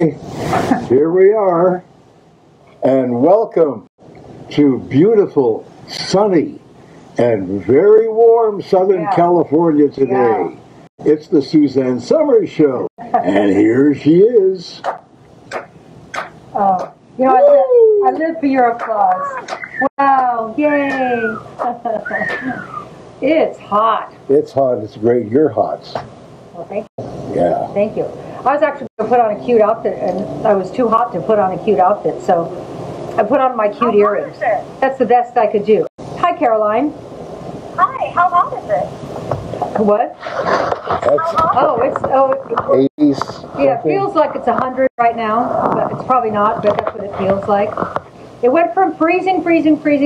Here we are, and welcome to beautiful, sunny, and very warm Southern California today. It's the Suzanne Somers Show, and here she is. Oh, you know, I live for your applause. Wow, yay. It's hot. It's hot, it's great, you're hot. Well, thank you. Yeah. Thank you. I was actually going to put on a cute outfit, and I was too hot to put on a cute outfit, so I put on my cute earrings. That's the best I could do. Hi, Caroline. Hi, how hot is it? What? It's 80s. Yeah, it feels like it's 100 right now, but it's probably not, but that's what it feels like. It went from freezing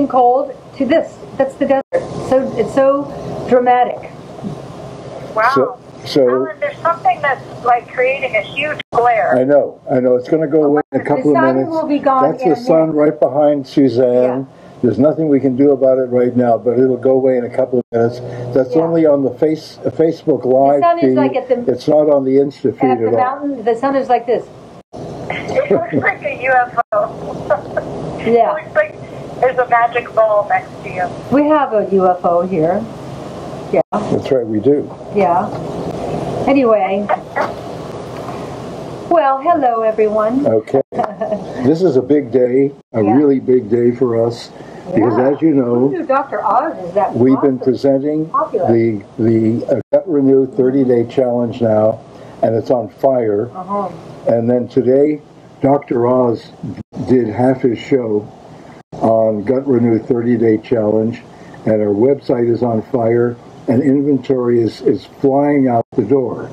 cold to this. That's the desert. So it's so dramatic. Wow. So Alan, there's something that's like creating a huge glare. I know. It's going to go away in a couple of minutes. The sun will be gone. That's the sun right behind Suzanne. Yeah. There's nothing we can do about it right now, but it'll go away in a couple of minutes. That's only on the Facebook Live feed. Like it's not on the Insta feed at all. Mountain, the sun is like this. It looks like a UFO. Yeah. It looks like there's a magic ball next to you. We have a UFO here. Yeah. That's right, we do. Yeah. Anyway. Well, hello, everyone. Okay. This is a big day, a really big day for us, because as you know, Dr. Oz is that we've been presenting the Gut Renew 30-day challenge now, and it's on fire. And then today, Dr. Oz did half his show on Gut Renew 30-day challenge, and our website is on fire, and inventory is flying out the door.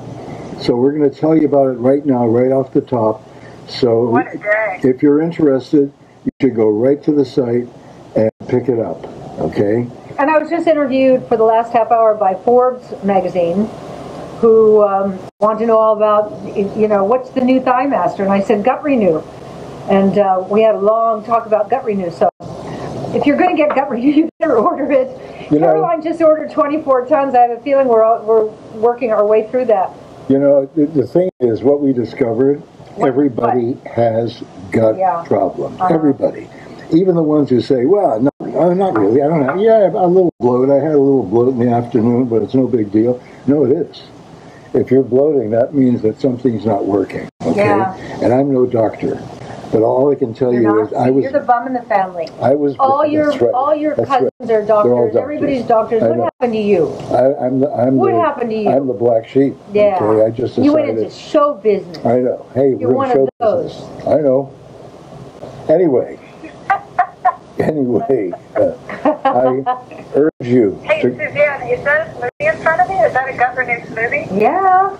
So we're going to tell you about it right now, right off the top. So what a day. If you're interested, you should go right to the site and pick it up, okay? And I was just interviewed for the last half hour by Forbes magazine, who wanted to know all about, what's the new ThighMaster? And I said, Gut Renew. And we had a long talk about Gut Renew. So if you're going to get Gut Renew, you better order it. Caroline just ordered 24 tons. I have a feeling we're working our way through that. The thing is, what we discovered, everybody has gut problems. Everybody. Even the ones who say, well, no, not really. I don't know. Yeah, a little bloat. I had a little bloat in the afternoon, but it's no big deal. No, it is. If you're bloating, that means that something's not working. Okay? Yeah. And I'm no doctor. But all I can tell you is you're the bum in the family. All your cousins are doctors. Everybody's doctors. What happened to you? What happened to you? I'm the black sheep. Yeah. Okay? I just decided. You went into show business. I know. Hey, you're one of those. Business. I know. Anyway, I urge you. Hey, Suzanne, is that a smoothie in front of me? Is that a Gut Renew smoothie? Yeah.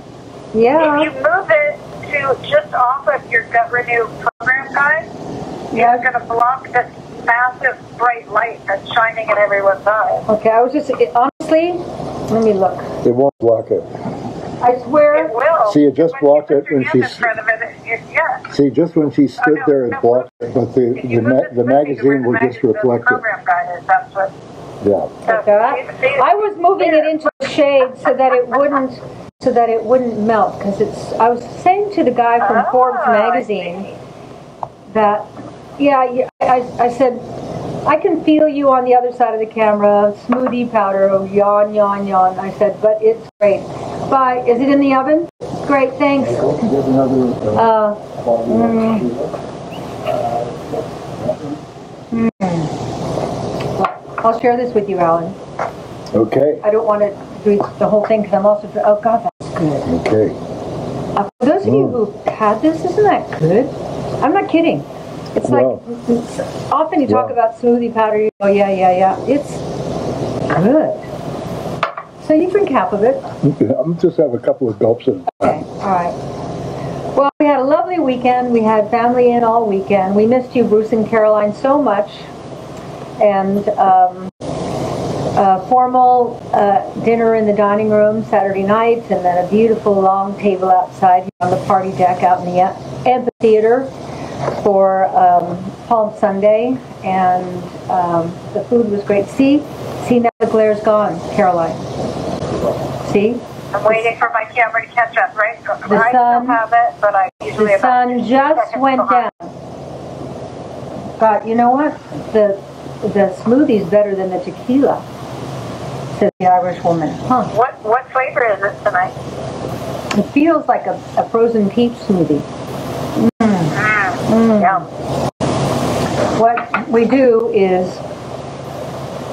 Yeah. If you move it to just off of your Gut Renew program guide, it's going to block this massive bright light that's shining in everyone's eyes. Okay, I was just, honestly, let me look. It won't block it. I swear. It will. See, it just blocked it when she... See, just when she stood there, it blocked it, but the magazine will just reflect it. Yeah. Okay. I was moving it into the shade so that it wouldn't melt, because I was saying to the guy from Forbes magazine that I said, I can feel you on the other side of the camera, smoothie powder, yawn. I said, but it's great. Bye. Is it in the oven? Great, thanks. I'll share this with you, Alan. Okay. I don't want to do the whole thing because I'm also, oh God, that's good. Okay. For those of you who've had this, isn't that good? I'm not kidding. It's often you talk about smoothie powder, you go, yeah. It's good. So you drink half of it. I'm just have a couple of gulps of it. Okay, all right. Well, we had a lovely weekend. We had family in all weekend. We missed you, Bruce and Caroline, so much. And a formal dinner in the dining room Saturday night, and then a beautiful long table outside on the party deck out in the amphitheater for Palm Sunday, and the food was great. See, now the glare's gone, Caroline. See? I'm waiting for my camera to catch up, right? The sun, I still have it, but I Usually the sun just went down. God, you know what? The smoothie's better than the tequila, said the Irish woman. Huh. What flavor is it tonight? It feels like a frozen peach smoothie. Yum. What we do is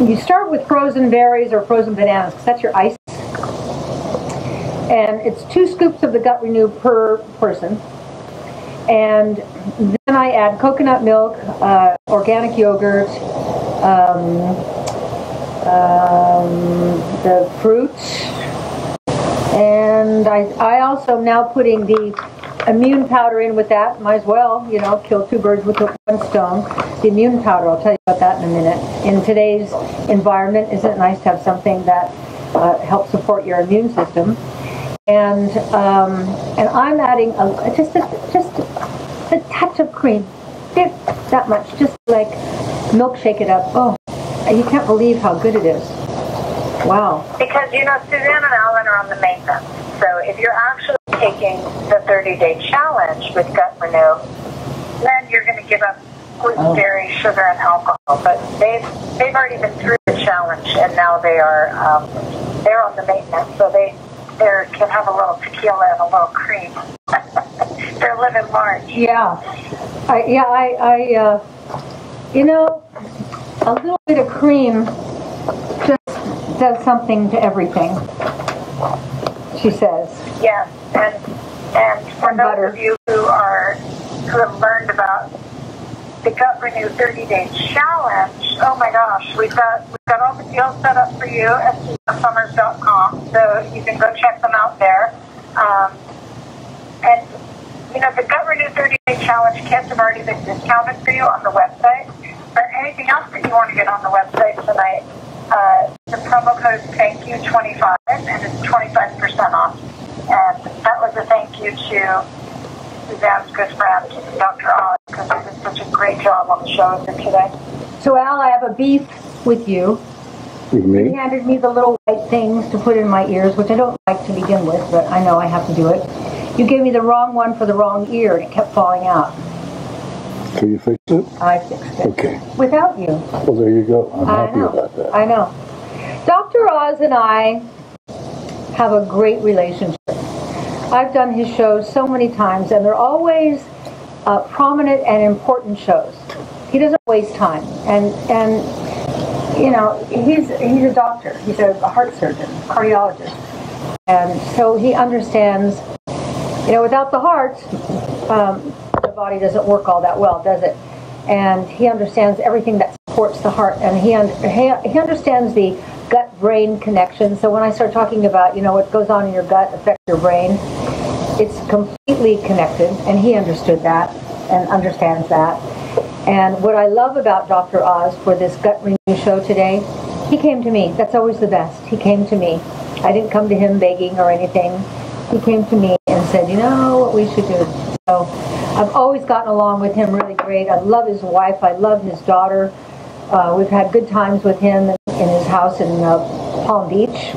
you start with frozen berries or frozen bananas, because that's your ice. And it's 2 scoops of the Gut Renew per person. And then I add coconut milk, organic yogurt, the fruits, and I also am now putting the immune powder in with that. Might as well, you know, kill 2 birds with 1 stone. The immune powder, I'll tell you about that in a minute. In today's environment, isn't it nice to have something that helps support your immune system? And I'm adding just a touch of cream, that much, just like milkshake it up. Oh, you can't believe how good it is. Wow. Because, you know, Suzanne and Alan are on the maintenance. So if you're actually taking the 30-day challenge with Gut Renew, then you're going to give up gluten, dairy, sugar, and alcohol. But they've already been through the challenge, and now they're on the maintenance. So they can have a little tequila and a little cream. They're living large. Yeah. You know, a little bit of cream just does something to everything, she says. Yes, and for those of you who have learned about the Gut Renew 30-day challenge, oh my gosh, we've got all the deals set up for you at SuzanneSomers.com, so you can go check them out there. And you know, the Gut Renew 30-day challenge kits have already been discounted for you on the website. But anything else that you want to get on the website tonight, the promo code is THANKYOU25, and it's 25% off. And that was a thank you to Suzanne's good friend, Dr. Oz, because he did such a great job on the show with her today. So, Al, I have a beef with you. With me? He handed me the little white things to put in my ears, which I don't like to begin with, but I know I have to do it. You gave me the wrong one for the wrong ear, and it kept falling out. So you fixed it? I fixed it. Okay. Without you. Well, there you go. I'm happy about that. I know. Dr. Oz and I have a great relationship. I've done his shows so many times, and they're always prominent and important shows. He doesn't waste time, and you know, he's a doctor. He's a heart surgeon, cardiologist, and so he understands. You know, without the heart, the body doesn't work all that well, does it? And he understands everything that supports the heart, and he understands the gut-brain connection. So when I start talking about, you know, what goes on in your gut affects your brain, it's completely connected, and he understood that and understands that. And what I love about Dr. Oz for this Gut Renew show today, he came to me. That's always the best. He came to me. I didn't come to him begging or anything. He came to me and said, you know what we should do. So I've always gotten along with him really great. I love his wife. I love his daughter. We've had good times with him in his house in Palm Beach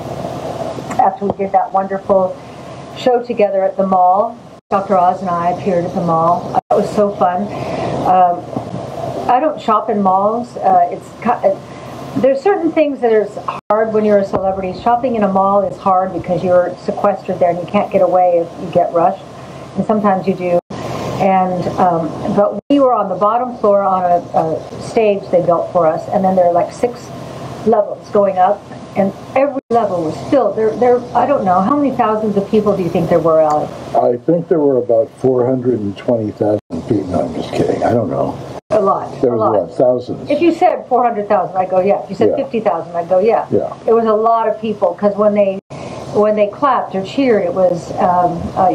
after we did that wonderful show together at the mall. Dr. Oz and I appeared at the mall. It was so fun. I don't shop in malls. There's certain things that are hard when you're a celebrity. Shopping in a mall is hard because you're sequestered there and you can't get away if you get rushed. And sometimes you do. And but we were on the bottom floor on a stage they built for us, and then there are like 6 levels going up, and every level was filled. There I don't know, how many thousands of people do you think there were, Alec? I think there were about 420,000 people. No, I'm just kidding. I don't know. A lot. There was a lot, thousands. If you said 400,000, I'd go, yeah. If you said 50,000, I'd go, yeah. It was a lot of people, because when they clapped or cheered, it was,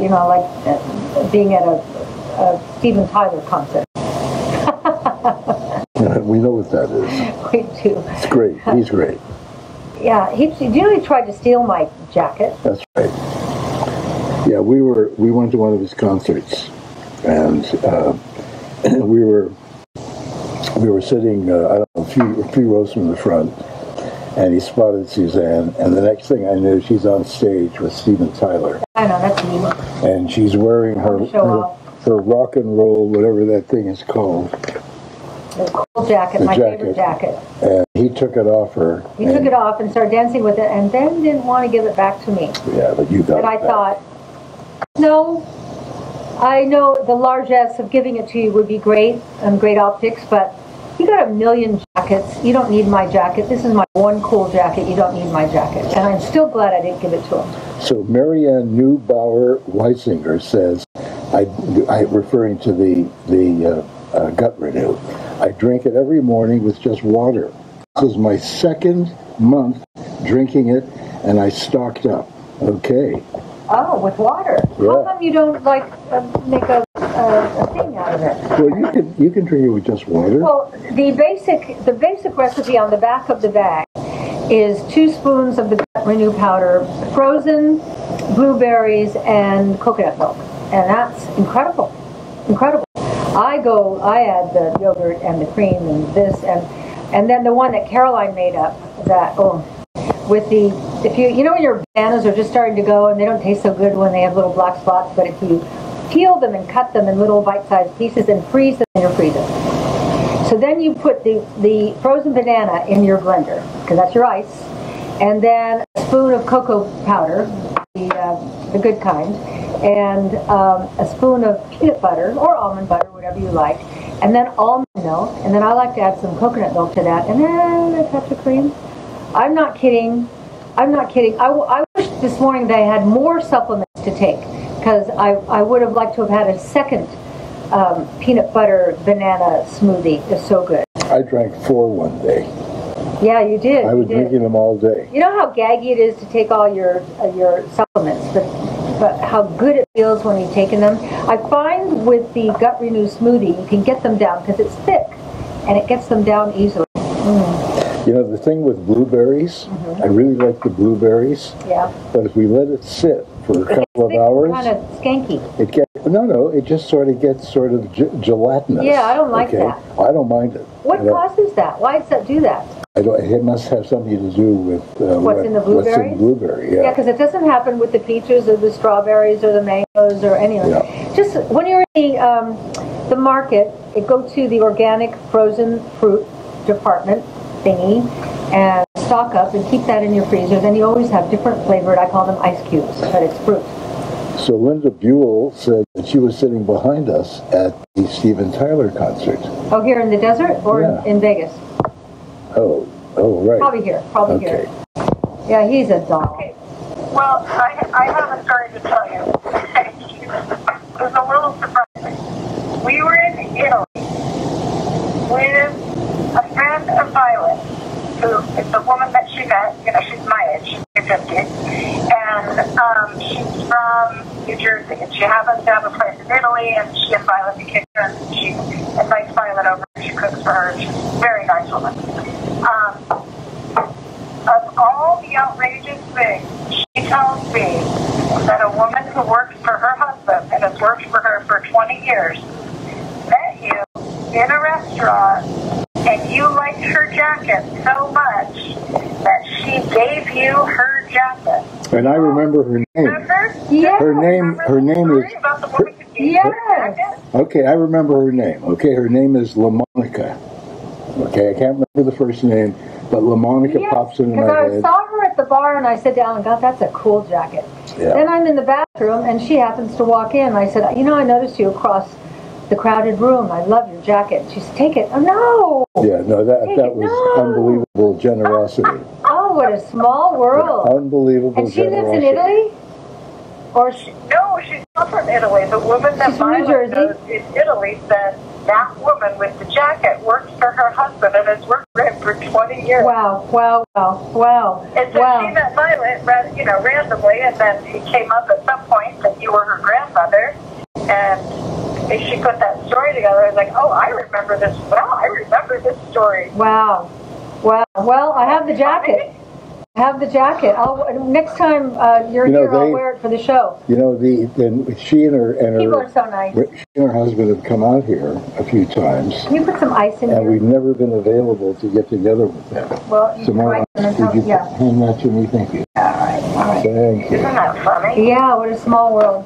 you know, like being at a Steven Tyler concert. We know what that is. We do. It's great. He's great. Yeah, he tried to steal my jacket. That's right. Yeah, we went to one of his concerts, and we were sitting, I don't know, a few rows from the front, and he spotted Suzanne, and the next thing I knew, she's on stage with Steven Tyler. I know, that's me. And she's wearing her her rock and roll, whatever that thing is called. The cool jacket, my favorite jacket. And he took it off her. He took it off and started dancing with it, and then didn't want to give it back to me. Yeah, but you got it And I back. thought, no, I know the largesse of giving it to you would be great, and great optics, but you got a million jackets. You don't need my jacket. This is my one cool jacket. You don't need my jacket. And I'm still glad I didn't give it to him. So Marianne Neubauer-Weisinger says, I referring to the Gut Renew, I drink it every morning with just water. This is my second month drinking it, and I stocked up. Okay. Oh, with water. Yeah. How come you don't make a thing out of it? Well, you can drink it with just water. Well, the basic recipe on the back of the bag is 2 spoons of the Gut Renew powder, frozen blueberries, and coconut milk, and that's incredible. Incredible. I add the yogurt and the cream and this and then the one that Caroline made up with the, if you know when your bananas are just starting to go and they don't taste so good when they have little black spots, but if you peel them and cut them in little bite-sized pieces and freeze them in your freezer. So then you put the frozen banana in your blender, because that's your ice, and then a spoon of cocoa powder, the good kind, and a spoon of peanut butter or almond butter, whatever you like, and then almond milk, and then I like to add some coconut milk to that, and then a touch of cream. I'm not kidding. I'm not kidding. I wish this morning that I had more supplements to take, because I would have liked to have had a second peanut butter banana smoothie. It's so good. I drank 4 one day. Yeah, you did. I was drinking them all day. You know how gaggy it is to take all your supplements, but how good it feels when you've taken them. I find with the Gut Renew smoothie, you can get them down because it's thick, and it gets them down easily. You know, the thing with blueberries, I really like the blueberries. Yeah. But if we let it sit for a couple of hours, kind of skanky. It just sort of gets gelatinous. Yeah, I don't like that. I don't mind it. What causes that? Why does that do that? It must have something to do with what's in the blueberries? What's in blueberry, yeah. Yeah, because it doesn't happen with the peaches or the strawberries or the mangoes or any of it. Yeah. Just when you're in the market, go to the organic frozen fruit department thingy and stock up and keep that in your freezer. Then you always have different flavored, I call them ice cubes, but it's fruit. So Linda Buell said that she was sitting behind us at the Steven Tyler concert. Oh, here in the desert or in Vegas? Oh, right. Probably here. Here. Yeah, he's a doll. Okay. Well, I have a story to tell you. It was a little surprising. We were in Italy with a friend of Violet, who is the woman that she met. You know, she's my age, she's 50, and she's from New Jersey, and she happens to have a place in Italy, and she and Violet became friends, and she invites Violet over, and she cooks for her, and she's a very nice woman. Of all the outrageous things, she tells me that a woman who works for her husband and has worked for her for 20 years met you in a restaurant, and you liked her jacket so much that she gave you her jacket. And I remember her name. Remember? Yeah. Her name is. About the woman who gave you her jacket? Okay, I remember her name. Okay, her name is LaMonica. Okay, I can't remember the first name, but LaMonica pops into my head. Because I saw her at the bar and I said down and God, that's a cool jacket. Yeah. Then I'm in the bathroom and she happens to walk in. I said, you know, I noticed you across the crowded room. I love your jacket. She said, take it. Oh, no. Yeah, no, that was unbelievable generosity. Oh, what a small world. Yeah, unbelievable generosity. And she lives in Italy? Or No, she's not from Italy. The woman that Violet knows in Italy said that woman with the jacket works for her husband and has worked for him for 20 years. Wow. And so she met Violet, randomly, and then it came up at some point that you were her grandmother, and she put that story together. I was like, oh, I remember this. Wow, I remember this story. Wow. Well, I have the jacket. Next time you're here, I'll wear it for the show. You know, she and her people are so nice. She and her husband have come out here a few times. Can you put some ice in here? And we've never been available to get together with them. Well, you Tomorrow, would you hand that to me? Thank you. All right. Thank you. Isn't that funny? Yeah, what a small world.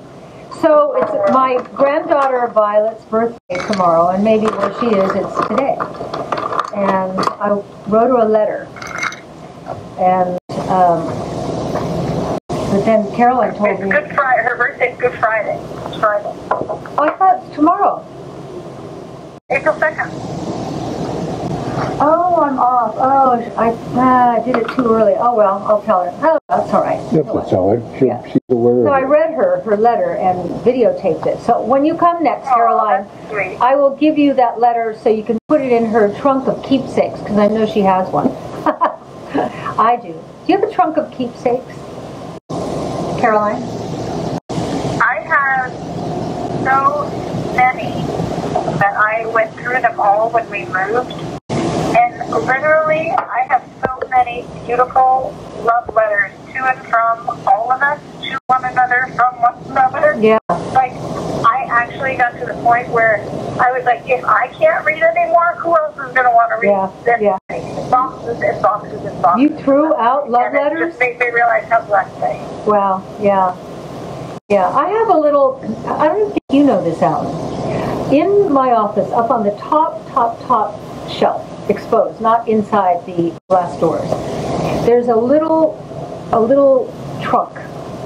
So it's my granddaughter Violet's birthday tomorrow, and maybe where she is, it's today. And I wrote her a letter, and but then Caroline told me... It's Good Friday. Her birthday's Good Friday. It's Friday. Oh, I thought it's tomorrow. April 2nd. Oh, I'm off. Oh, I did it too early. Oh, well, I'll tell her. Oh, that's all right. You have to tell her. She's aware So of I it. read her letter and videotaped it. So when you come next, Caroline, I will give you that letter so you can put it in her trunk of keepsakes, because I know she has one. I do. Do you have a trunk of keepsakes, Caroline? I have so many that I went through them all when we moved. And literally, I have so many beautiful love letters to and from all of us, to one another, from one another. Yeah. Like, I actually got to the point where I was like, if I can't read anymore, who else is going to want to read this? Yeah. Boxes and boxes and boxes. You threw out love letters? It just made me realize how blessed I am. Wow, yeah. Yeah, I have a little, I don't think you know this, Alan. In my office, up on the top shelf, exposed, not inside the glass doors, there's a little trunk,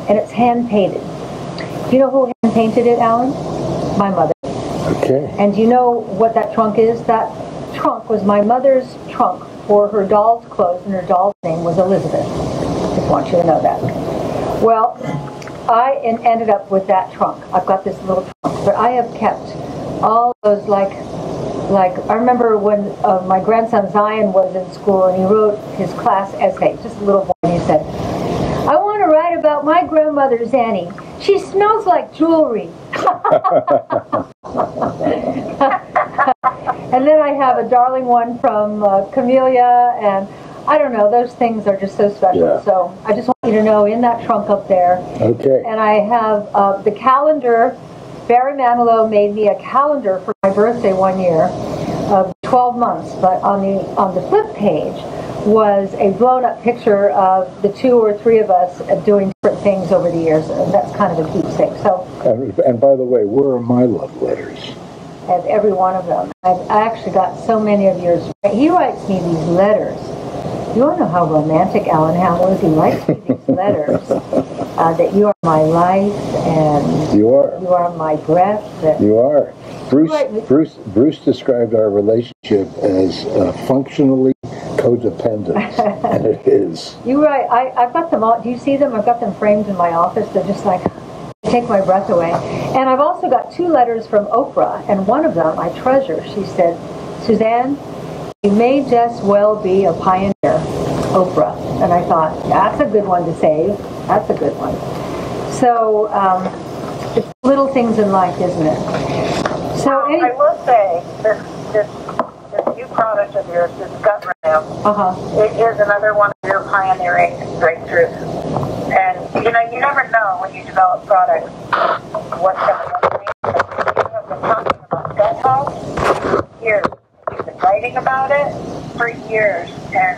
and it's hand painted. Do you know who hand painted it, Alan? My mother. Okay. And do you know what that trunk is? That trunk was my mother's trunk for her doll's clothes, and her doll's name was Elizabeth. Just want you to know that. Well, I ended up with that trunk. I've got this little trunk, but I have kept all those, like I remember when my grandson Zion was in school, and he wrote his class essay, just a little boy, and he said, I want to write about my grandmother, Zanny. She smells like jewelry. And then I have a darling one from Camellia, and I don't know, those things are just so special. Yeah. So I just want you to know, in that trunk up there. Okay. And I have the calendar. Barry Manilow made me a calendar for my birthday one year of 12 months, but on the flip page was a blown-up picture of the 2 or 3 of us doing different things over the years, and that's kind of a keepsake. So, and by the way, where are my love letters? I have every one of them. I actually got so many of yours. He writes me these letters. You want to know how romantic Alan Howell is? He writes me these letters that you are my life, and you are my breath. You are. Bruce described our relationship as functionally codependent, and it is. You're right. I've got them all. Do you see them? I've got them framed in my office. They're just like, take my breath away. And I've also got 2 letters from Oprah, and one of them I treasure. She said, Suzanne, you may just well be a pioneer, Oprah. And I thought, that's a good one to save. That's a good one. So, it's little things in life, isn't it? So I will say, this new product of yours, this Gut Renew, it is another one of your pioneering breakthroughs. And, you never know when you develop products what's going to happen. You have been talking about gut health for years. You've been writing about it for years and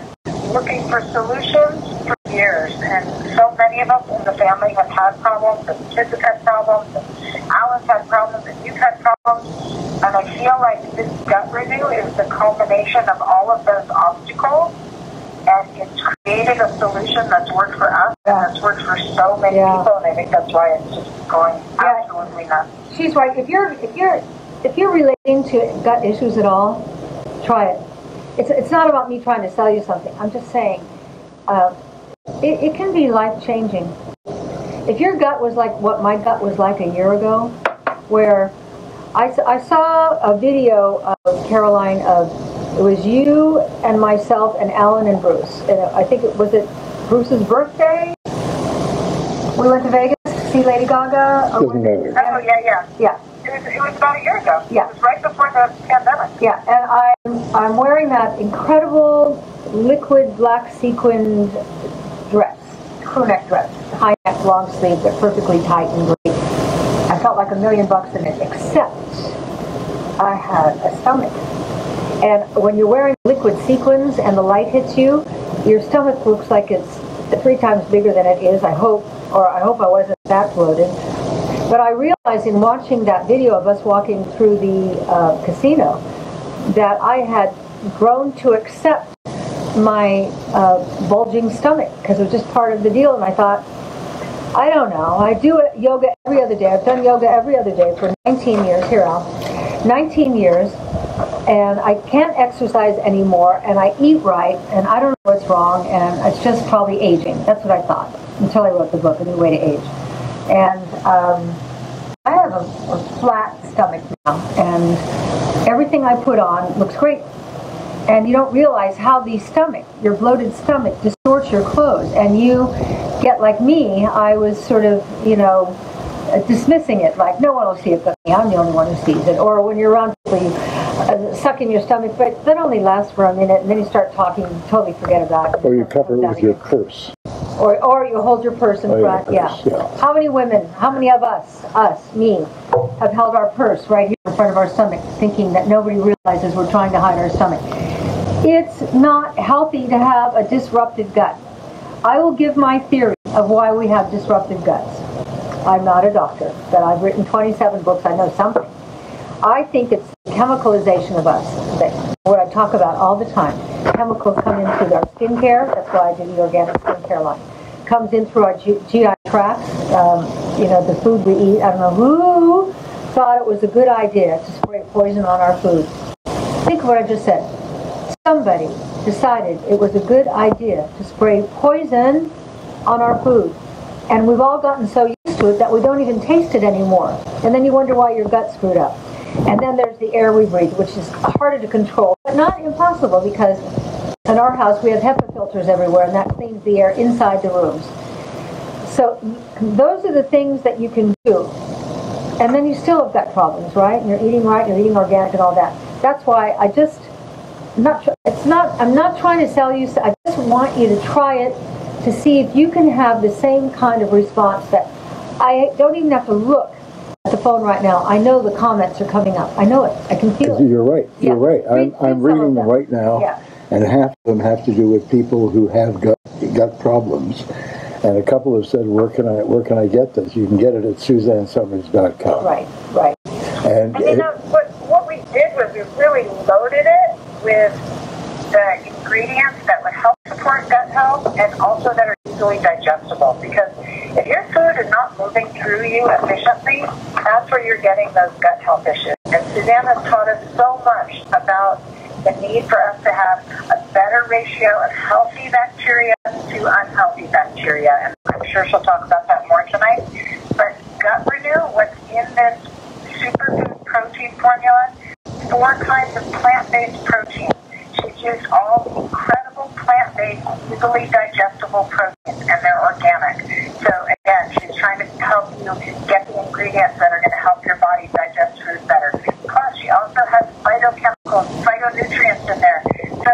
looking for solutions for years. And so many of us in the family have had problems, and kids have had problems, and Alan's had problems, and you've had problems. And I feel like this Gut Renew is the culmination of all of those obstacles. And it's created a solution that's worked for us and that's worked for so many people, and I think that's why it's just going absolutely nuts. She's right. If you're relating to gut issues at all, try it. It's not about me trying to sell you something. I'm just saying it can be life-changing. If your gut was like what my gut was like a year ago, where I saw a video of Caroline of, it was you and myself and Alan and Bruce. And I think was Bruce's birthday? We went to Vegas to see Lady Gaga. Doesn't matter. Oh, yeah. Yeah. It was about a year ago. Yeah. It was right before the pandemic. Yeah, and I'm wearing that incredible liquid black sequined dress, crew neck dress, high neck, long sleeve, but perfectly tight and great. I felt like $1 million in it, except I had a stomach. And when you're wearing liquid sequins and the light hits you, your stomach looks like it's 3 times bigger than it is, I hope I wasn't that bloated. But I realized in watching that video of us walking through the casino that I had grown to accept my bulging stomach because it was just part of the deal. And I thought, I don't know. I do yoga every other day. I've done yoga every other day for 19 years. Here, Al. 19 years. And I can't exercise anymore. And I eat right. And I don't know what's wrong. And it's just probably aging. That's what I thought until I wrote the book, A New Way to Age. And I have a flat stomach now. And everything I put on looks great. And you don't realize how the stomach, your bloated stomach, distorts your clothes. And you get like me, I was sort of, dismissing it, like no one will see it but me, I'm the only one who sees it. Or when you're around people, you suck in your stomach, but that only lasts for a minute, and then you start talking and totally forget about it. Or you cover it with your purse. Or you hold your purse in front, yeah. How many women, how many of us, me, have held our purse right here in front of our stomach, thinking that nobody realizes we're trying to hide our stomach? It's not healthy to have a disrupted gut. I will give my theory of why we have disrupted guts. I'm not a doctor, but I've written 27 books. I know something. I think it's the chemicalization of us, that what I talk about all the time. Chemicals come in through our skincare. That's why I do the organic skincare line. Comes in through our GI tracts. The food we eat. I don't know who thought it was a good idea to spray poison on our food. Think of what I just said. Somebody decided it was a good idea to spray poison on our food. And we've all gotten so used to it that we don't even taste it anymore. And then you wonder why your gut's screwed up. And then there's the air we breathe, which is harder to control, but not impossible, because in our house we have HEPA filters everywhere, and that cleans the air inside the rooms. So those are the things that you can do. And then you still have gut problems, right? And you're eating right, you're eating organic and all that. That's why I just... I'm not trying to sell you. I just want you to try it to see if you can have the same kind of response that I don't even have to look at the phone right now. I know the comments are coming up. I know it. I can feel it. You're right. You're right. I'm reading them right now, and half of them have to do with people who have gut problems. And a couple have said, where can I get this? You can get it at SuzanneSomers.com. Right. And what we did was we really loaded it with the ingredients that would help support gut health and also that are easily digestible. Because if your food is not moving through you efficiently, that's where you're getting those gut health issues. And Suzanne has taught us so much about the need for us to have a better ratio of healthy bacteria to unhealthy bacteria. And I'm sure she'll talk about that more tonight. But Gut Renew, what's in this Superfood protein formula, 4 kinds of plant-based protein. She's used all incredible plant-based, easily digestible proteins, and they're organic. So again, she's trying to help you get the ingredients that are going to help your body digest food better. Plus, she also has phytochemicals, phytonutrients in there. So,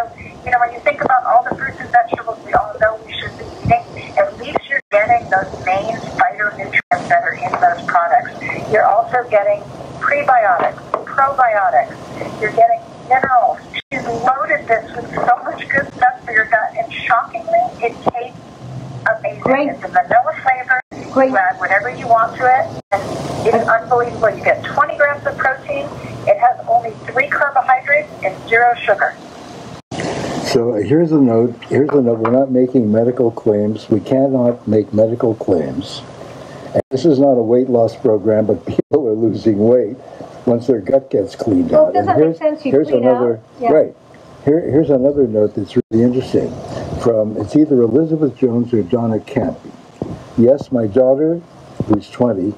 when you think about all the fruits and vegetables we all know we should be eating, at least you're getting those main phytonutrients that are in those products. You're also getting prebiotics, probiotics. You're getting minerals. She's loaded this with so much good stuff for your gut, and shockingly, it tastes amazing. Great. It's a vanilla flavor. Great. You add whatever you want to it, and it's unbelievable. You get 20 grams of protein. It has only 3 carbohydrates and 0 sugar. So here's a note. We're not making medical claims. We cannot make medical claims. And this is not a weight loss program, but people are losing weight once their gut gets cleaned out. Does that make sense? Here's another, right. Here's another note that's really interesting. It's either Elizabeth Jones or Donna Kemp. Yes, my daughter, who's 20,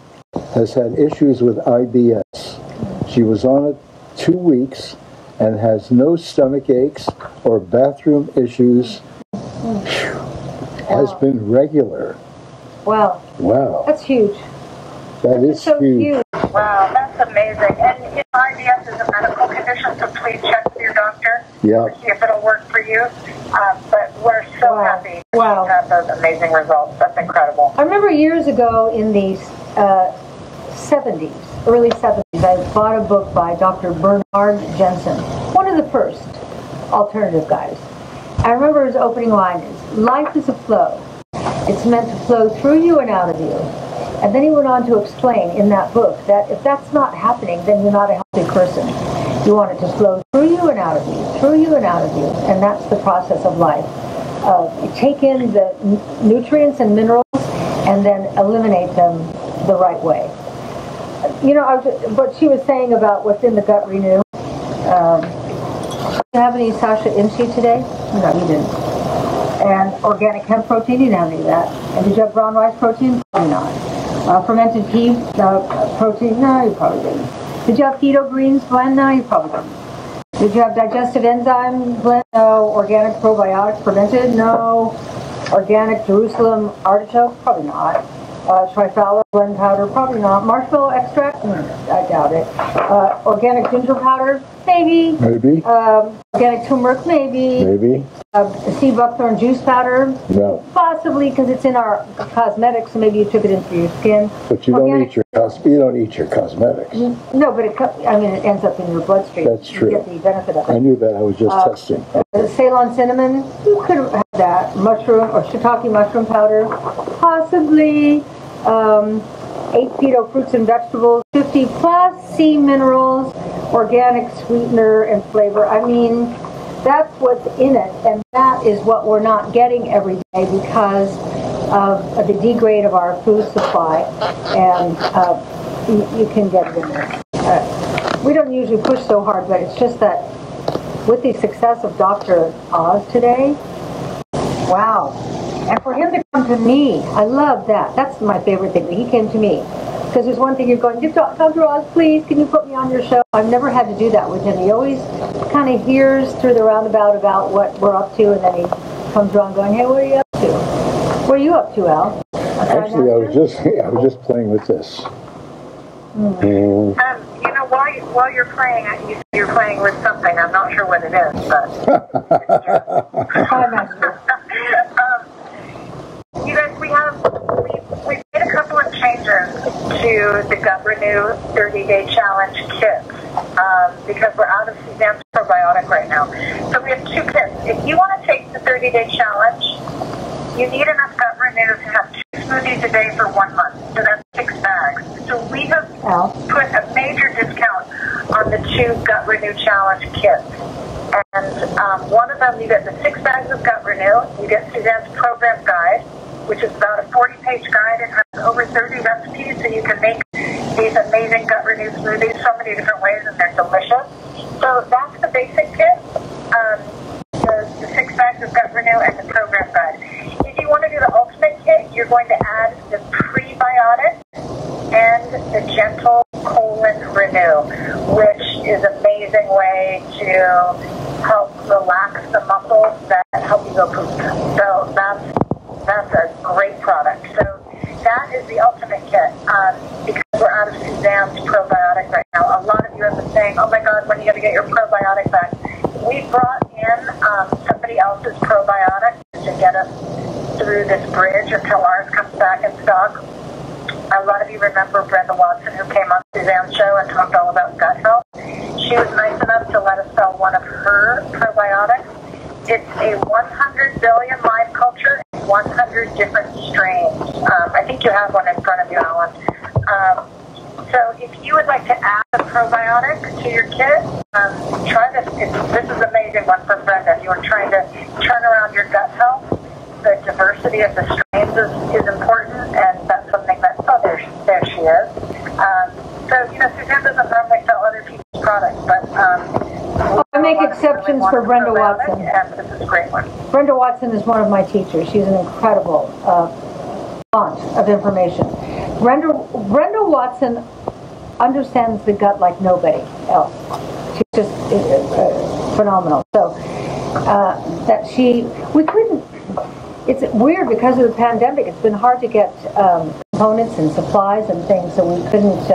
has had issues with IBS. She was on it 2 weeks and has no stomach aches or bathroom issues. Has been regular. Wow. That's huge. That is so huge. Wow, that's amazing. And IBS is a medical condition, so please check with your doctor to see if it'll work for you. But we're so happy to have those amazing results. That's incredible. I remember years ago in the 70s, early 70s, I bought a book by Dr. Bernard Jensen, one of the first alternative guys. I remember his opening line is, "Life is a flow. It's meant to flow through you and out of you. And then he went on to explain in that book that if that's not happening, then you're not a healthy person. You want it to flow through you and out of you, through you and out of you. And that's the process of life. You take in the nutrients and minerals and then eliminate them the right way. You know, what she was saying about what's in the Gut Renew. Did you have any Sasha Imchi today? No, you didn't. And organic hemp protein, you didn't have any of that. And did you have brown rice protein? Probably not. Fermented pea protein? No, you probably didn't. Did you have keto greens blend? No, you probably didn't. Did you have digestive enzyme blend? No. Organic probiotics fermented? No. Organic Jerusalem artichoke? Probably not. Trifala blend powder? Probably not. Marshmallow extract? I doubt it. Organic ginger powder? Maybe. Maybe. Organic turmeric? Maybe. Maybe. Sea buckthorn juice powder? No. Possibly, because it's in our cosmetics, so maybe you took it in for your skin. But you don't eat your cosmetics. No, but it ends up in your bloodstream. That's true. You get the benefit of it. I knew that. I was just testing. Ceylon cinnamon, you could have that. Mushroom or shiitake mushroom powder, possibly. 8 keto fruits and vegetables, 50 plus C minerals, organic sweetener and flavor. I mean, that's what's in it, and that is what we're not getting every day because of the degrade of our food supply, and you can get it in there. We don't usually push so hard, but it's just that with the success of Dr. Oz today, wow. And for him to come to me, I love that. That's my favorite thing, that he came to me. Because there's one thing you're going, Dr. Oz, please, can you put me on your show? I've never had to do that with him. He always kind of hears through the roundabout about what we're up to, and then he comes around going, hey, what are you up to? What are you up to, Al? Actually, I was just playing with this. You know, while you're playing, you're playing with something. I'm not sure what it is, but ThighMaster. You guys, we've made a couple of changes to the Gut Renew 30-day challenge kits because we're out of Suzanne's probiotic right now. So we have 2 kits. If you want to take the 30-day challenge, you need enough Gut Renew to have 2 smoothies a day for 1 month. So that's 6 bags. So we have put a major discount on the 2 Gut Renew challenge kits. And one of them, you get the 6 bags of Gut Renew. You get Suzanne's program guide, which is about a 40-page guide. It has over 30 recipes, so you can make these amazing Gut Renew smoothies so many different ways, and they're delicious. So that's the basic kit, the 6 bags of Gut Renew and the program guide. If you want to do the ultimate kit, you're going to add the prebiotic and the gentle colon renew, which is an amazing way to help relax the muscles that help you go poop. So that's a great product. So that is the ultimate kit because we're out of Suzanne's probiotic right now. A lot of you have been saying, oh my God, when are you going to get your probiotic back? We brought in somebody else's probiotic to get us through this bridge until ours comes back in stock. A lot of you remember Brenda Watson, who came on Suzanne's show and talked all about gut health. She was nice enough to let us sell one of her probiotics. It's a 100 billion live culture, 100 different strains. I think you have one in front of you, Alan. So if you would like to add a probiotic to your kit, try this. This is an amazing one from Brenda. You are trying to turn around your gut health. The diversity of the strains is important, and that's something that, there she is. So, you know, Suzanne doesn't normally sell other people's products, but I make exceptions for Brenda Watson. And this is a great one. Brenda Watson is one of my teachers. She's an incredible font of information. Brenda Watson understands the gut like nobody else. She's just phenomenal. So we couldn't. It's weird because of the pandemic. It's been hard to get components and supplies and things, so we couldn't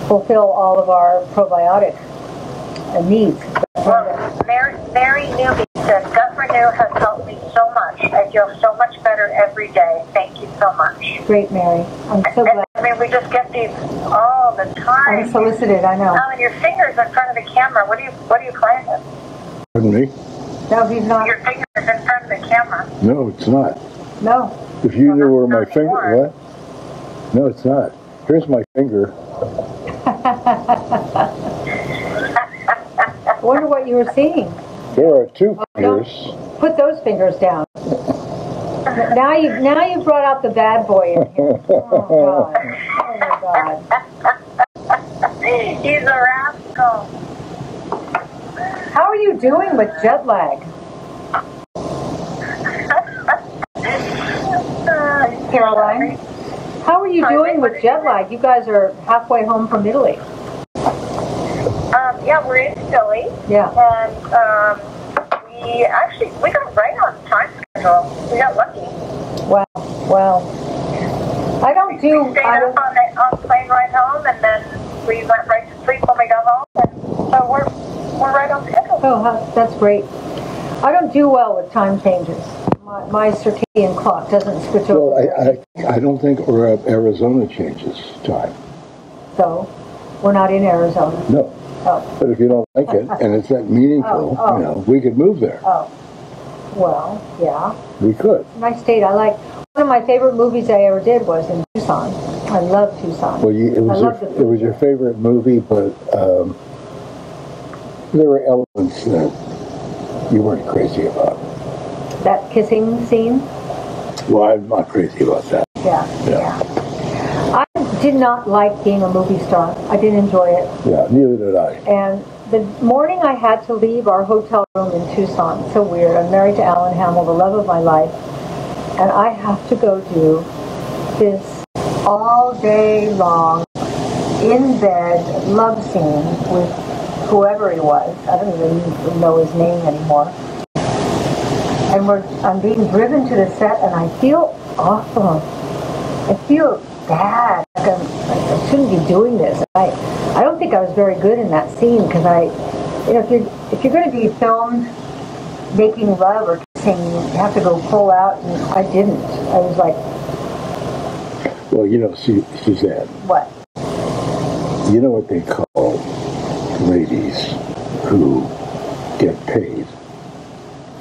fulfill all of our probiotic needs. Well, Mary Newby said, Gut Renew has helped me so much. I feel so much better every day. Thank you so much. Great, Mary. I'm so glad. I mean, we just get these all the time. Unsolicited, I know. And your fingers in front of the camera. What are you playing with? Pardon me? No, he's not. Your fingers in front of the camera. No, it's not. No. If you knew where my finger, what? No, it's not. Here's my finger. I wonder what you were seeing. There are two fingers. Put those fingers down. Now you brought out the bad boy in here. Oh, God. Oh, my God. He's a rascal. How are you doing with jet lag? Caroline? How are you doing with jet lag? You guys are halfway home from Italy. Yeah, we're in Philly. Yeah. And we got right on time schedule. We got lucky. Wow. Wow. I don't do... We stayed up on the plane ride home, and then we went right to sleep when we got home. And so we're right on schedule. Oh, that's great. I don't do well with time changes. My circadian clock doesn't switch over. Well, I don't think Arizona changes time. So, we're not in Arizona. No. Oh. But if you don't like it, and it's that meaningful, you know, we could move there. Oh. Well, yeah. We could. Nice state. I like. One of my favorite movies I ever did was in Tucson. I love Tucson. Well, it was your favorite movie, but there were elements that you weren't crazy about. That kissing scene? Well, I'm not crazy about that. Yeah. I did not like being a movie star. I didn't enjoy it. Yeah, neither did I. And the morning I had to leave our hotel room in Tucson, so weird. I'm married to Alan Hamill, the love of my life, and I have to go do this all day long, in bed, love scene with whoever he was. I don't even know his name anymore. And I'm being driven to the set, and I feel awful. I feel bad. Like I shouldn't be doing this. I don't think I was very good in that scene because if you're going to be filmed making love or kissing, you have to go full out, and I didn't. I was like, well, you know, Suzanne. What? You know what they call ladies who get paid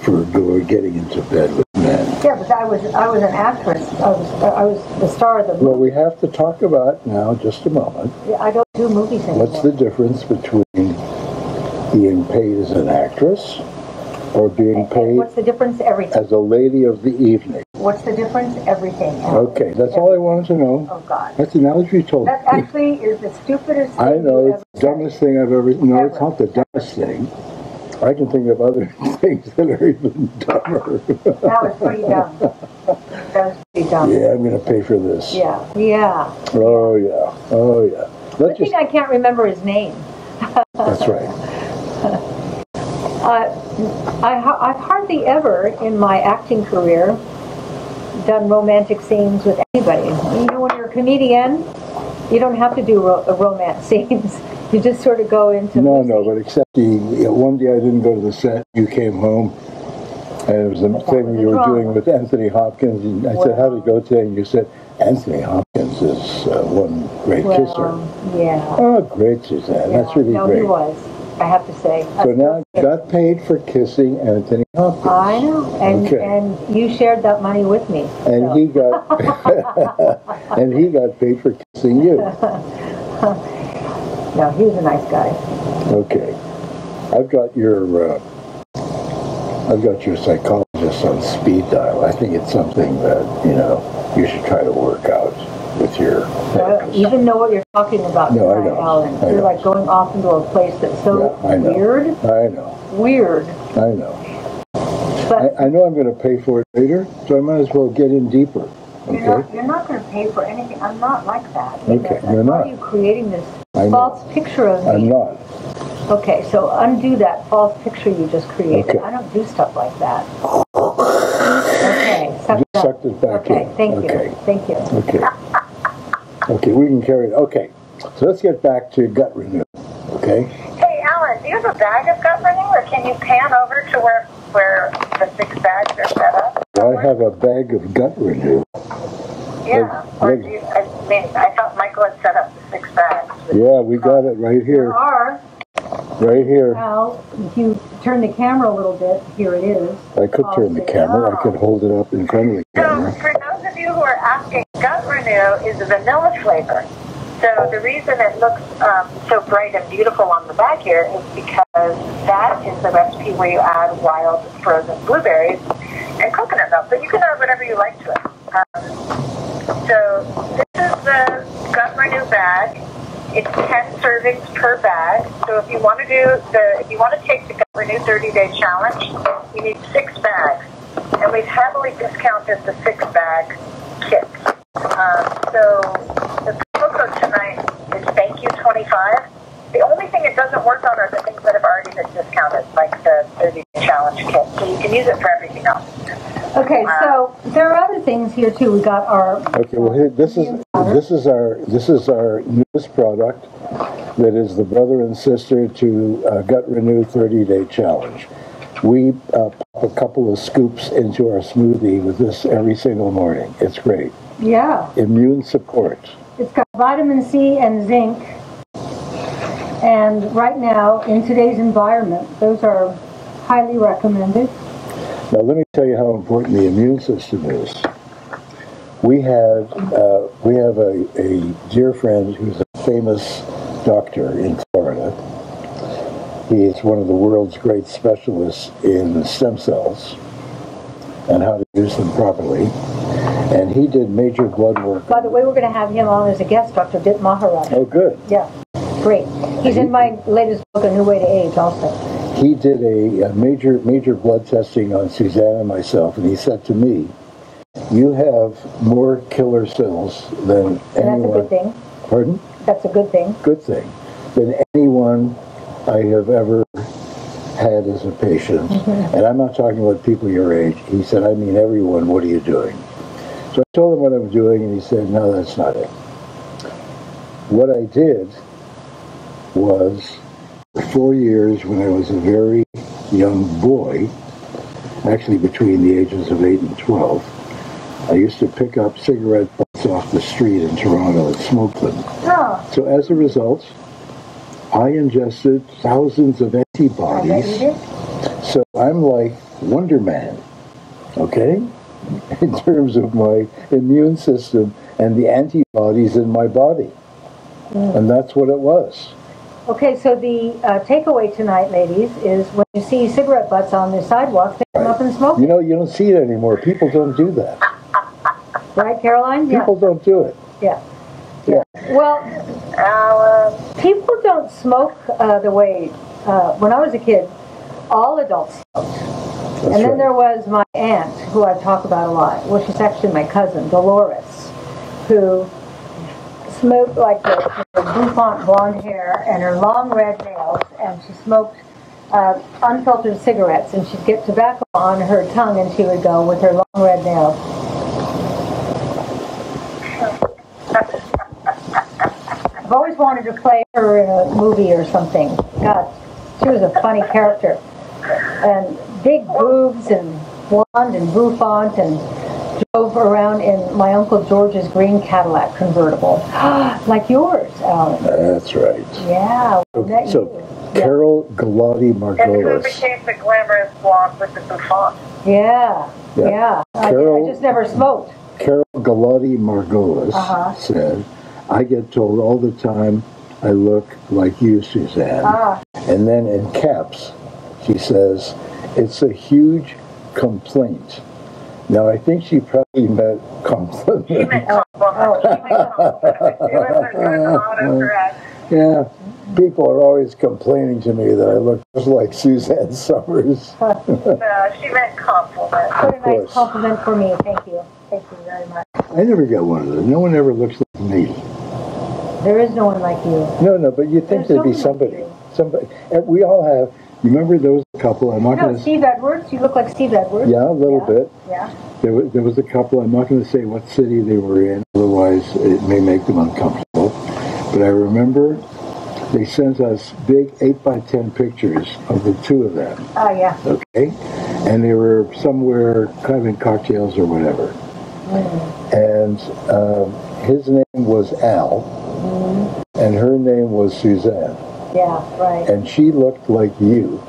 for getting into bed with men. Yeah, but I was an actress. I was the star of the movie. Well, we have to talk about now, just a moment. Yeah, I don't do movies anymore. What's the difference between being paid as an actress or being paid? What's the difference? Everything. As a lady of the evening. What's the difference? Everything. Okay, that's all I wanted to know. Oh, God. That's the knowledge you told me. That actually is the stupidest thing I know, it's the said. dumbest thing I've ever... No, it's not the dumbest thing. I can think of other things that are even dumber. That was pretty dumb. That was pretty dumb. Yeah, I'm going to pay for this. Yeah. Oh, yeah. I think I can't remember his name. That's right. I've hardly ever, in my acting career, done romantic scenes with anybody. You know, when you're a comedienne, you don't have to do romance scenes. You just sort of go into... No, but except one day I didn't go to the set, you came home, and it was the thing you were doing with Anthony Hopkins, and I said, how did it go today? And you said, Anthony Hopkins is one great kisser. Yeah. Oh, great, Suzanne. Yeah. That's really great. No, he was, I have to say. So now you got paid for kissing Anthony Hopkins. I know, and you shared that money with me. And he got paid for kissing you. No, he was a nice guy. Okay. I've got your psychologist on speed dial. I think it's something that, you should try to work out with your therapist. I don't even know what you're talking about tonight, I don't. Alan. You're like going off into a place that's so weird. I know. Weird. I know. But I know I'm going to pay for it later, so I might as well get in deeper. Okay? You're not going to pay for anything. I'm not like that. Okay, you're not. Why are you creating this false picture of me? I'm not. Okay, so undo that false picture you just created. Okay. I don't do stuff like that. Okay, sucked it back in. Thank you. Okay. Okay, we can carry it. Okay, so let's get back to Gut Renew. Okay. Hey, Alan, do you have a bag of Gut Renew, or can you pan over to where the 6 bags are set up? I have a bag of Gut Renew. Yeah. I thought Michael had set up the 6 bags. Yeah, we got it right here. There are. Right here. Now, if you turn the camera a little bit, here it is. I could turn the camera. I could hold it up in front of the camera. So, for those of you who are asking Okay, Gut Renew is a vanilla flavor. So the reason it looks so bright and beautiful on the back here is because that is the recipe where you add wild frozen blueberries and coconut milk. But you can add whatever you like to it. So this is the Gut Renew bag. It's 10 servings per bag. So if you want to take the Gut Renew 30-day challenge, you need 6 bags. And we've heavily discounted the 6-bag kit. So the promo code tonight is thank you 25. The only thing it doesn't work on are the things that have already been discounted, like the 30-day challenge kit. So you can use it for everything else. Okay, so there are other things here too. We got our here, this is our newest product that is the brother and sister to Gut Renew 30-day challenge. We pop a couple of scoops into our smoothie with this every single morning. It's great. Yeah. Immune support. It's got vitamin C and zinc. And right now, in today's environment, those are highly recommended. Now, let me tell you how important the immune system is. We have a dear friend who's a famous doctor in Florida. He is one of the world's great specialists in stem cells and how to use them properly. And he did major blood work. By the way, we're going to have him on as a guest, Dr. Dit Maharaj. Oh, good. Yeah, great. He's in my latest book, A New Way to Age, also. He did a major blood testing on Suzanne and myself, and he said to me, you have more killer cells than anyone. That's a good thing. Pardon? That's a good thing. Good thing. Than anyone I have ever had as a patient. Mm-hmm. And I'm not talking about people your age. He said, I mean everyone, what are you doing? So I told him what I'm doing, and he said, no, that's not it. What I did was, for 4 years, when I was a very young boy, actually between the ages of 8 and 12, I used to pick up cigarette butts off the street in Toronto and smoke them. Oh. So as a result, I ingested thousands of antibodies. So I'm like Wonder Man, okay? In terms of my immune system and the antibodies in my body. And that's what it was. Okay, so the takeaway tonight, ladies, is when you see cigarette butts on the sidewalks, pick them up and smoke them. You know, you don't see it anymore. People don't do that. Right, Caroline? People don't do it. Yeah. Yeah. Well, people don't smoke the way, when I was a kid, all adults smoked. And then there was my aunt, who I talk about a lot. Well, she's actually my cousin, Dolores, who smoked like the bouffant blonde hair and her long red nails, and she smoked unfiltered cigarettes, and she'd get tobacco on her tongue, and she would go with her long red nails. I've always wanted to play her in a movie or something. God, she was a funny character. And big boobs and blonde and bouffant, and drove around in my Uncle George's green Cadillac convertible. Like yours, Alan. That's right. Yeah. Carol Galati Margolis. And who became the glamorous blonde with the bouffant? Yeah. I just never smoked. Carol Galati Margolis said, I get told all the time I look like you, Suzanne. And then in caps, she says, it's a huge complaint. Now, I think she probably meant compliment. She meant compliment. Yeah, people are always complaining to me that I look just like Suzanne Somers. No, she meant compliment. What a nice compliment for me. Thank you. Thank you very much. I never got one of those. No one ever looks like me. There is no one like you. No, but you'd think there'd be somebody. Somebody. We all have. You remember there was a couple. I'm not going to. Steve Edwards. You look like Steve Edwards. Yeah, a little bit. Yeah. There was a couple. I'm not going to say what city they were in, otherwise it may make them uncomfortable. But I remember they sent us big 8x10 pictures of the two of them. Oh yeah. Okay, and they were somewhere having cocktails or whatever. And his name was Al, and her name was Suzanne. Yeah, right. And she looked like you,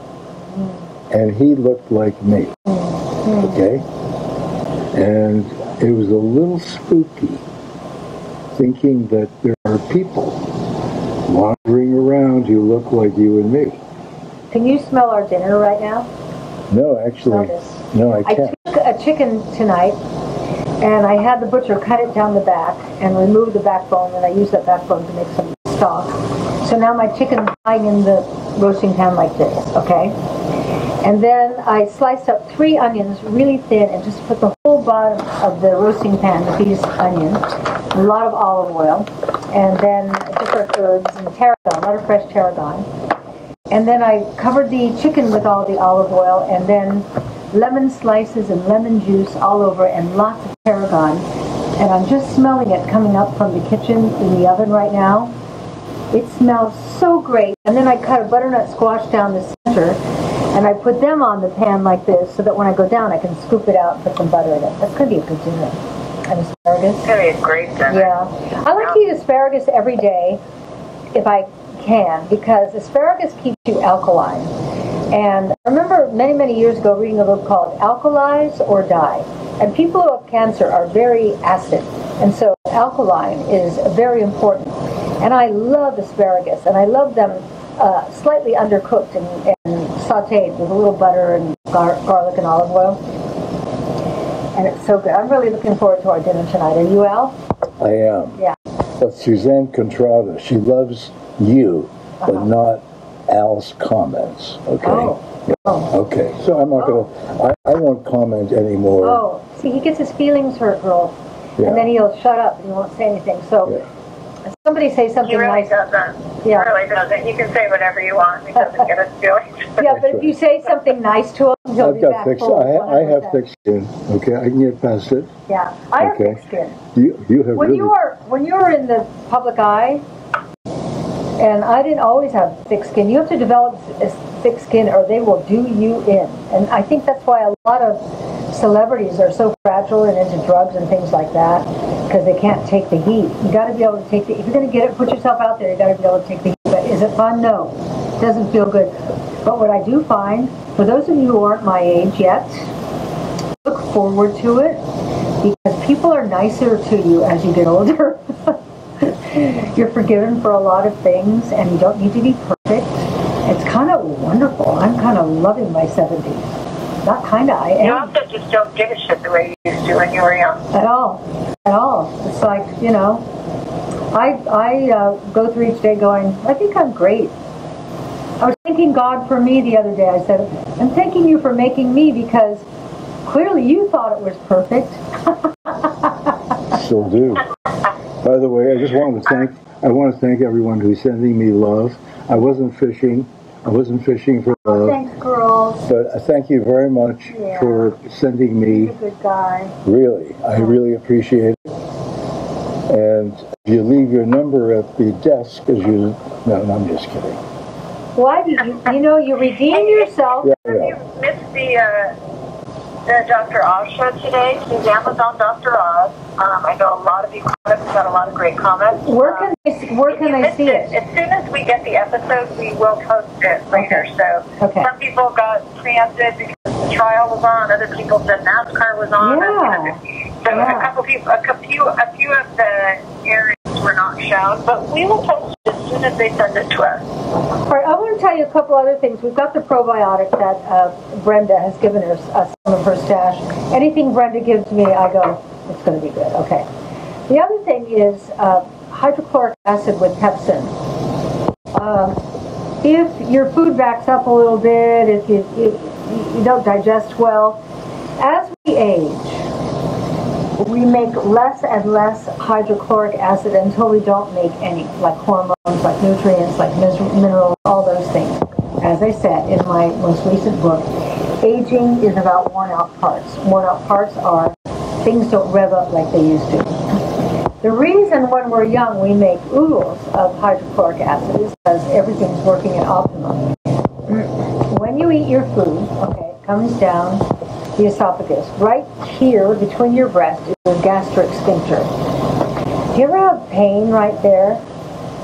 and he looked like me. Okay? And it was a little spooky, thinking that there are people wandering around who look like you and me. Can you smell our dinner right now? No, actually, no, I can't. I took a chicken tonight, and I had the butcher cut it down the back and remove the backbone, and I used that backbone to make some stock. So now my chicken's lying in the roasting pan like this, okay? And then I sliced up 3 onions really thin and just put the whole bottom of the roasting pan with these onions, a lot of olive oil, and then different herbs and tarragon, a lot of fresh tarragon. And then I covered the chicken with all the olive oil, and then lemon slices and lemon juice all over and lots of tarragon. And I'm just smelling it coming up from the kitchen in the oven right now. It smells so great. And then I cut a butternut squash down the center, and I put them on the pan like this so that when I go down I can scoop it out and put some butter in it. That's going to be a good dinner. And asparagus. It's going to be a great dinner. Yeah. I like to eat asparagus every day if I can, because asparagus keeps you alkaline. And I remember many, many years ago reading a book called Alkalize or Die. And people who have cancer are very acid. And so alkaline is very important. And I love asparagus, and I love them slightly undercooked and sauteed with a little butter and garlic and olive oil. And it's so good. I'm really looking forward to our dinner tonight. Are you, Al? I am. Yeah. But Suzanne Contrada, she loves you, but not Al's comments, okay? Oh. Yeah. Oh. Okay, so I'm not going to, I won't comment anymore. Oh, see, he gets his feelings hurt, girl. Yeah. And then he'll shut up and he won't say anything. So somebody say something He really nice. doesn't. Yeah. He really doesn't. You can say whatever you want. He doesn't get his feelings. Yeah, but if you say something nice to him, he'll I've be got back thick, full. I have thick skin, okay? I can get past it. Yeah, I have Okay. thick skin. You have When really... you were in the public eye, and I didn't always have thick skin, you have to develop thick skin or they will do you in. And I think that's why a lot of celebrities are so fragile and into drugs and things like that, because they can't take the heat. You got to be able to take the, if you're going to get it, put yourself out there, you got to be able to take the heat. But is it fun? No. It doesn't feel good. But what I do find, for those of you who aren't my age yet, look forward to it, because people are nicer to you as you get older. You're forgiven for a lot of things, and you don't need to be perfect. It's kind of wonderful. I'm kind of loving my 70s. Not kind of, I am. You also just don't give a shit the way you used to when you were young. At all. At all. It's like, you know, I go through each day going, I think I'm great. I was thanking God for me the other day. I said, I'm thanking you for making me, because clearly you thought it was perfect. Still do. By the way, I just want to thank everyone who's sending me love. I wasn't fishing for love. Thanks, girls. But thank you very much for sending me. You're a good guy. Really, I really appreciate it. And if you leave your number at the desk, no, I'm just kidding. Why do you redeem yourself? You missed the Dr. Oz show today. Suzanne was on Dr. Oz. I know a lot of you got a lot of great comments. Where can they see it? As soon as we get the episode, we will post it later. So some people got preempted because the trial was on. Other people said NASCAR was on. So a few of the areas were not shown, but we will post it as soon as they send it to us. All right, I want to tell you a couple other things. We've got the probiotic that Brenda has given us some of her stash. Anything Brenda gives me, I go, it's going to be good. Okay. The other thing is hydrochloric acid with pepsin. If your food backs up a little bit, if you don't digest well, as we age, we make less and less hydrochloric acid until we don't make any, like hormones, like nutrients, like minerals, all those things. As I said in my most recent book, aging is about worn out parts. Worn out parts are things don't rev up like they used to. The reason when we're young we make oodles of hydrochloric acid is because everything's working at optimum. When you eat your food, it comes down the esophagus. Right here between your breast is the gastric sphincter. Do you ever have pain right there?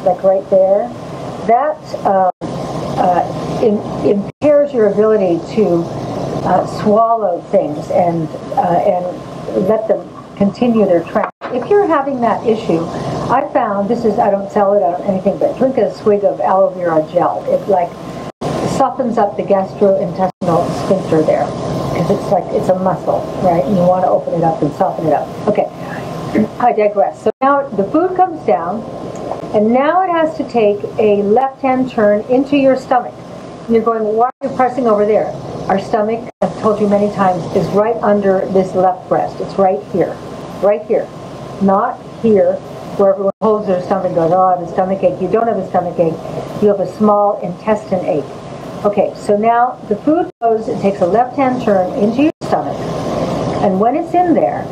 Like right there? That impairs your ability to swallow things and let them continue their trend. If you're having that issue, I found, I don't sell it on anything, but drink a swig of aloe vera gel. It like softens up the gastrointestinal sphincter there, because it's a muscle, right? And you want to open it up and soften it up. Okay, I digress. So now the food comes down, and now it has to take a left-hand turn into your stomach. And you're going, why are you pressing over there? Our stomach, I've told you many times, is right under this left breast. It's right here. Right here. Not here, where everyone holds their stomach and goes, oh, I have a stomach ache. You don't have a stomach ache. You have a small intestine ache. Okay, so now the food goes, it takes a left-hand turn into your stomach. And when it's in there,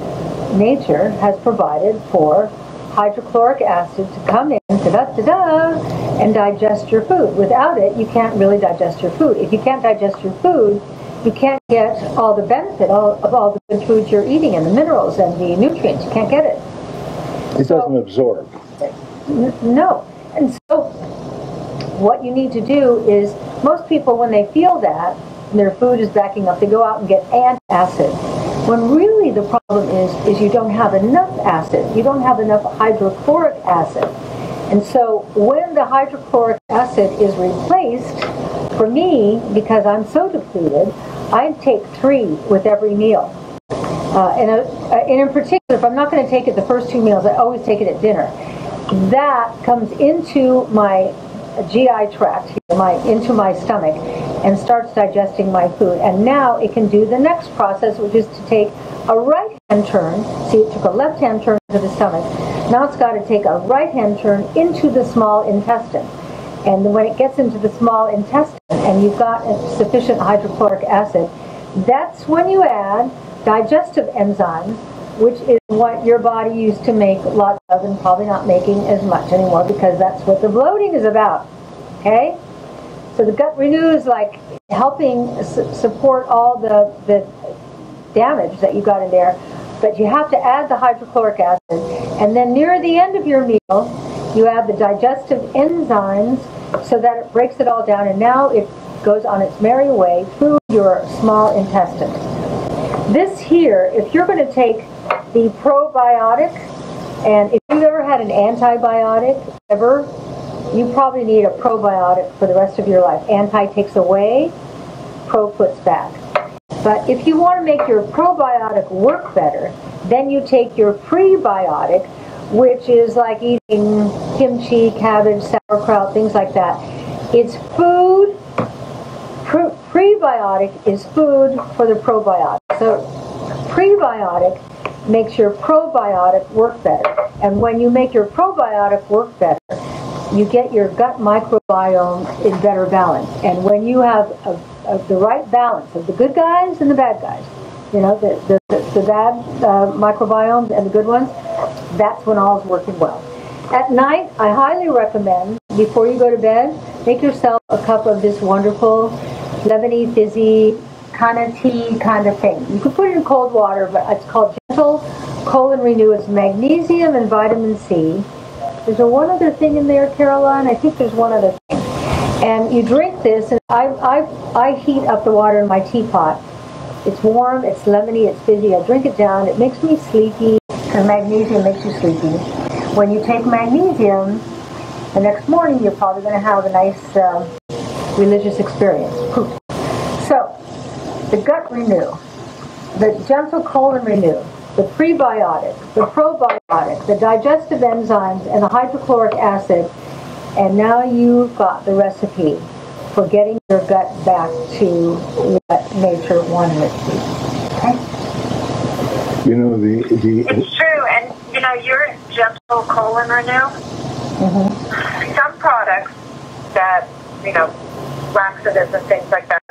nature has provided for hydrochloric acid to come in, and digest your food. Without it, you can't really digest your food. If you can't digest your food, you can't get all the benefit of all the good foods you're eating and the minerals and the nutrients. You can't get it. It doesn't absorb. No. And so what you need to do is, most people, when they feel that, and their food is backing up, they go out and get antacid. When really the problem is you don't have enough acid. You don't have enough hydrochloric acid. And so when the hydrochloric acid is replaced, for me, because I'm so depleted, I take 3 with every meal. And in particular, if I'm not going to take it the first 2 meals, I always take it at dinner. That comes into my GI tract, into my stomach, and starts digesting my food. And now it can do the next process, which is to take a right-hand turn. See, it took a left-hand turn to the stomach. Now it's got to take a right-hand turn into the small intestine. And when it gets into the small intestine and you've got sufficient hydrochloric acid, that's when you add digestive enzymes, which is what your body used to make lots of and probably not making as much anymore, because that's what the bloating is about. Okay? So the Gut Renew is like helping support all the damage that you got in there, but you have to add the hydrochloric acid. And then near the end of your meal, you add the digestive enzymes so that it breaks it all down, and now it goes on its merry way through your small intestine. This here, if you're going to take the probiotic, and if you've ever had an antibiotic, ever, you probably need a probiotic for the rest of your life. Anti takes away, pro puts back. But if you want to make your probiotic work better, then you take your prebiotic, which is like eating kimchi, cabbage, sauerkraut, things like that. It's food. Prebiotic is food for the probiotic. So prebiotic makes your probiotic work better. And when you make your probiotic work better, you get your gut microbiome in better balance. And when you have the right balance of the good guys and the bad guys, you know, the bad microbiomes and the good ones, that's when all is working well. At night, I highly recommend, before you go to bed, make yourself a cup of this wonderful lemony, fizzy, kind of tea kind of thing. You can put it in cold water, but it's called Gentle Colon Renew. It's magnesium and vitamin C. There's one other thing in there, Caroline. I think there's one other thing. And you drink this, and I heat up the water in my teapot. It's warm, it's lemony, it's fizzy. I drink it down. It makes me sleepy, and magnesium makes you sleepy. When you take magnesium, the next morning you're probably going to have a nice religious experience. Poof. So, the Gut Renew, the Gentle Colon Renew, the prebiotic, the probiotic, the digestive enzymes, and the hydrochloric acid, and now you've got the recipe for getting your gut back to what nature wanted it to be. Okay? You know, It's true, and you know, your Gentle Colon Renew, some products that, you know, laxatives and things like that,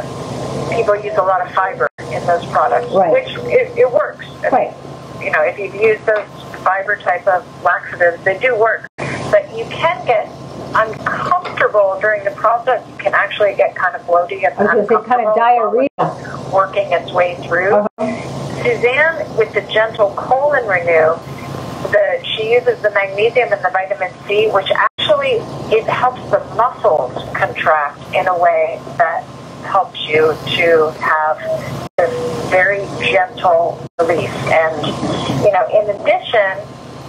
people use a lot of fiber in those products, right, which it works. Right. You know, if you've used those fiber type of laxatives, they do work. But you can get uncomfortable during the process. You can actually get kind of bloaty and uncomfortable. Kind of diarrhea. Working its way through. Suzanne, with the Gentle Colon Renew, she uses the magnesium and the vitamin C, which actually, it helps the muscles contract in a way that helps you to have this very gentle release. And, you know, in addition,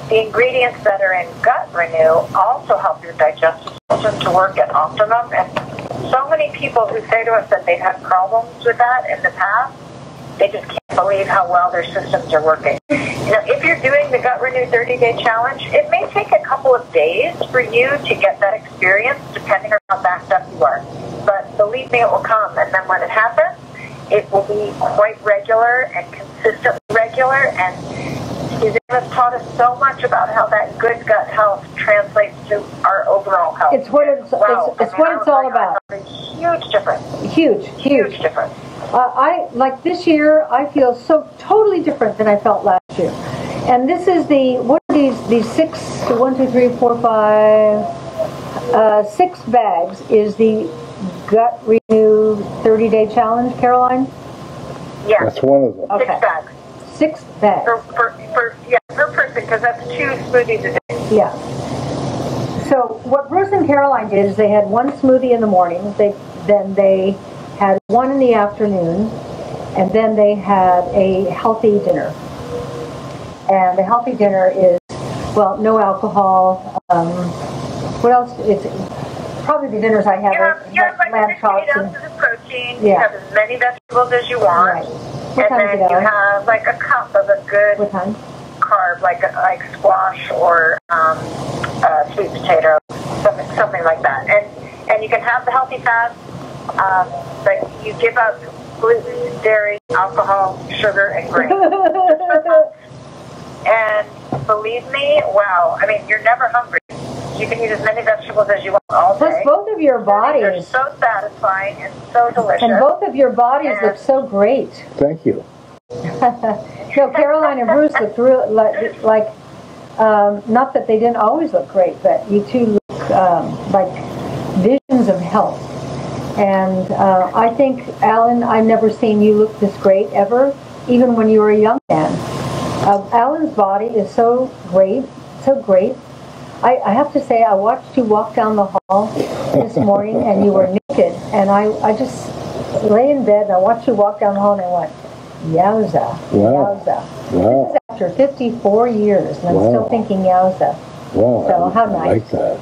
the ingredients that are in Gut Renew also help your digestive system to work at optimum. And so many people who say to us that they've had problems with that in the past, they just can't believe how well their systems are working. You know, if you're doing the Gut Renew 30-day challenge, it may take a couple of days for you to get that experience, depending on how backed up you are. But believe me, it will come. And then when it happens, it will be quite regular and consistently regular. And Suzanne has taught us so much about how that good gut health translates to our overall health. It's what it's all about. A huge difference. Huge difference. Like this year, I feel so totally different than I felt last year. And this is what are these 6 bags is the Gut Renew 30-day challenge, Caroline? Yeah. That's one of them. Okay. 6 bags. 6 bags. Per person, because that's 2 smoothies a day. Yeah. So what Bruce and Caroline did is they had one smoothie in the morning, then they had one in the afternoon, and then they had a healthy dinner. And the healthy dinner is, well, no alcohol. What else? It's probably the dinners I have are like lamb chops. 8 ounces of protein. Yeah. You have as many vegetables as you want. Right. What and then you have like a cup of a good carb, like squash or sweet potato, something like that. And you can have the healthy fats, but you give up gluten, dairy, alcohol, sugar, and grain. And believe me, wow, I mean, you're never hungry. You can eat as many vegetables as you want all day. Plus, both of your bodies. They're so satisfying and so delicious. And both of your bodies look so great. Thank you. No, Caroline and Bruce looked real, like not that they didn't always look great, but you two look like visions of health. And I think, Alan, I've never seen you look this great ever, even when you were a young man. Alan's body is so great, so great. I have to say, I watched you walk down the hall this morning, and you were naked, and I just lay in bed, and I watched you walk down the hall, and I went, yowza, yowza. Wow. This is after 54 years, and I'm still thinking yowza. Wow, so how nice. I like that.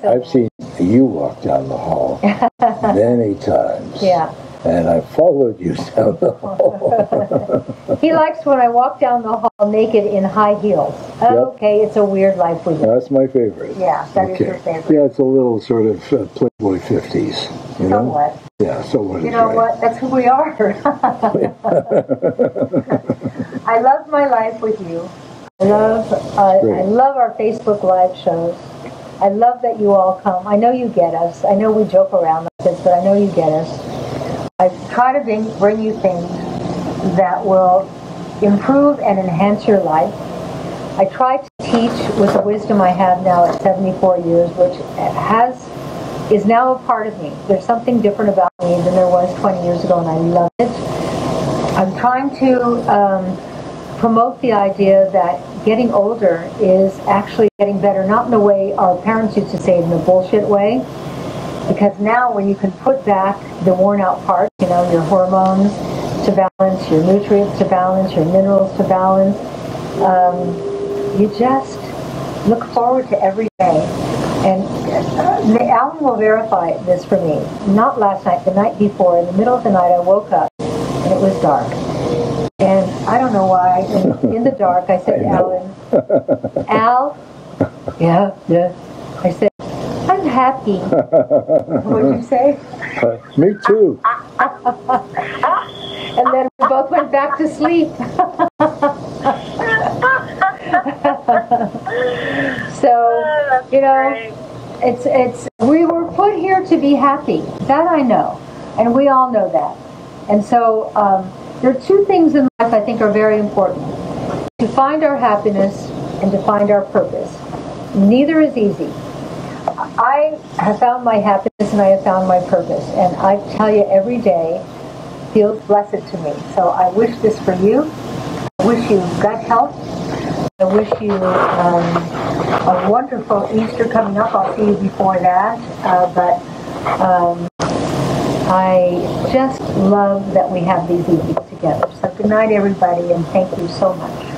I've seen you walk down the hall many times. Yeah. And I followed you down the hall. He likes when I walk down the hall naked in high heels. Okay, it's a weird life with you. That's my favorite. Yeah, that is your favorite. Yeah, it's a little sort of Playboy 50s. You know? What? Yeah, so what? You know what? That's who we are. I love my life with you. I love our Facebook Live shows. I love that you all come. I know you get us. I know we joke around like this, but I know you get us. I try to bring you things that will improve and enhance your life. I try to teach with the wisdom I have now at 74 years, which is now a part of me. There's something different about me than there was 20 years ago, and I love it. I'm trying to promote the idea that getting older is actually getting better, not in the way our parents used to say it, in the bullshit way. Because now when you can put back the worn out parts, you know, your hormones to balance, your nutrients to balance, your minerals to balance, you just look forward to every day. And Alan will verify this for me. Not last night, the night before, in the middle of the night, I woke up and it was dark. And I don't know why, in the dark, I said to Alan, Al, yeah. I said, I'm happy. What did you say? Me too. And then we both went back to sleep. So, you know, it's we were put here to be happy. That I know. And we all know that. And so there are two things in life I think are very important. To find our happiness and to find our purpose. Neither is easy. I have found my happiness and I have found my purpose. And I tell you, every day feels blessed to me. So I wish this for you. I wish you gut health. I wish you a wonderful Easter coming up. I'll see you before that. But I just love that we have these evenings together. So good night, everybody, and thank you so much.